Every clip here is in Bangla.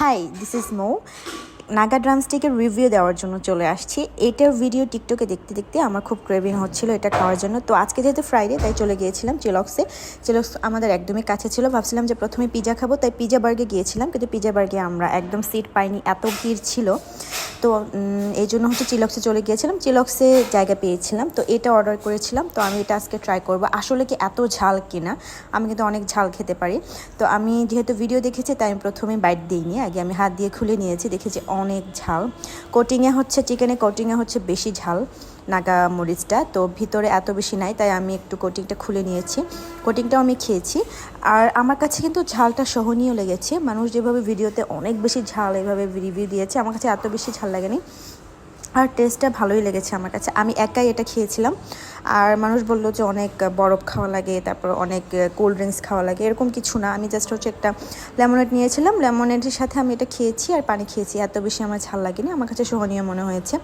High, this is Mou. Naga ড্রামস্টিকের রিভিউ দেওয়ার জন্য চলে আসছি। এটার ভিডিও টিকটকে দেখতে দেখতে আমার খুব ক্রেভিং হচ্ছিল এটা খাওয়ার জন্য। তো আজকে যেহেতু ফ্রাইডে তাই চলে গিয়েছিলাম চিলক্সে। চিলক্স আমাদের একদমই কাছে ছিল। ভাবছিলাম যে প্রথমে পিজা খাবো, তাই পিজা বার্গে গিয়েছিলাম, কিন্তু পিজা বার্গে আমরা একদম সিট পাইনি, এত ভিড় ছিল। তো এই জন্য চিলক্সে চলে গিয়েছিলাম। চিলক্সে জায়গা পেয়েছিলাম, তো এটা অর্ডার করেছিলাম। তো আমি এটা আজকে ট্রাই করবো আসলে কি এত ঝাল কিনা। আমি কিন্তু অনেক ঝাল খেতে পারি। তো আমি যেহেতু ভিডিও দেখেছি তাই আমি প্রথমে বাইট দিইনি, আগে আমি হাত দিয়ে খুলে নিয়েছি, দেখেছি অনেক ঝাল। চিকেনে কোটিংয়ে হচ্ছে বেশি ঝাল নাগা মরিচটা, তো ভিতরে এত বেশি নাই, তাই আমি একটু কোটিংটা খুলে নিয়েছি। কোটিংটাও আমি খেয়েছি, আর আমার কাছে কিন্তু ঝালটা সহনীয় লেগেছে। মানুষ যেভাবে ভিডিওতে অনেক বেশি ঝাল এভাবে রিভিউ দিয়েছে, আমার কাছে এত বেশি ঝাল লাগেনি, আর টেস্টটা ভালোই লেগেছে আমার কাছে। আমি একাই এটা খেয়েছিলাম, আর মানুষ বললো যে অনেক বরফ খাওয়া লাগে, তারপর অনেক কোল্ড ড্রিঙ্কস খাওয়া লাগে, এরকম কিছু না। আমি জাস্ট একটা লেমনেড নিয়েছিলাম, লেমনেডের সাথে আমি এটা খেয়েছি আর পানি খেয়েছি। এত বেশি আমার ঝাল লাগেনি, আমার কাছে সহনীয় মনে হয়েছে,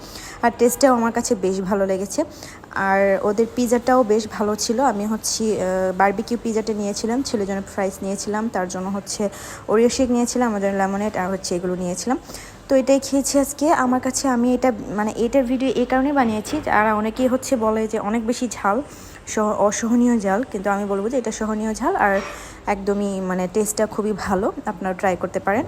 আর টেস্টটাও আমার কাছে বেশ ভালো লেগেছে। আর ওদের পিজাটাও বেশ ভালো ছিল। আমি বারবিকিউ পিজাটা নিয়েছিলাম, ছেলের জন্য ফ্রাইস নিয়েছিলাম, তার জন্য ওরিও শেক নিয়েছিলাম, আমাদের লেমনেড আর এগুলো নিয়েছিলাম। তো এটাই খেয়েছি আজকে। আমার কাছে আমি এটার ভিডিও এই কারণে বানিয়েছি, আর অনেকেই বলে যে অনেক বেশি ঝাল, অসহনীয় ঝাল, কিন্তু আমি বলবো যে এটা সহনীয় ঝাল, আর একদমই টেস্টটা খুবই ভালো। আপনারা ট্রাই করতে পারেন।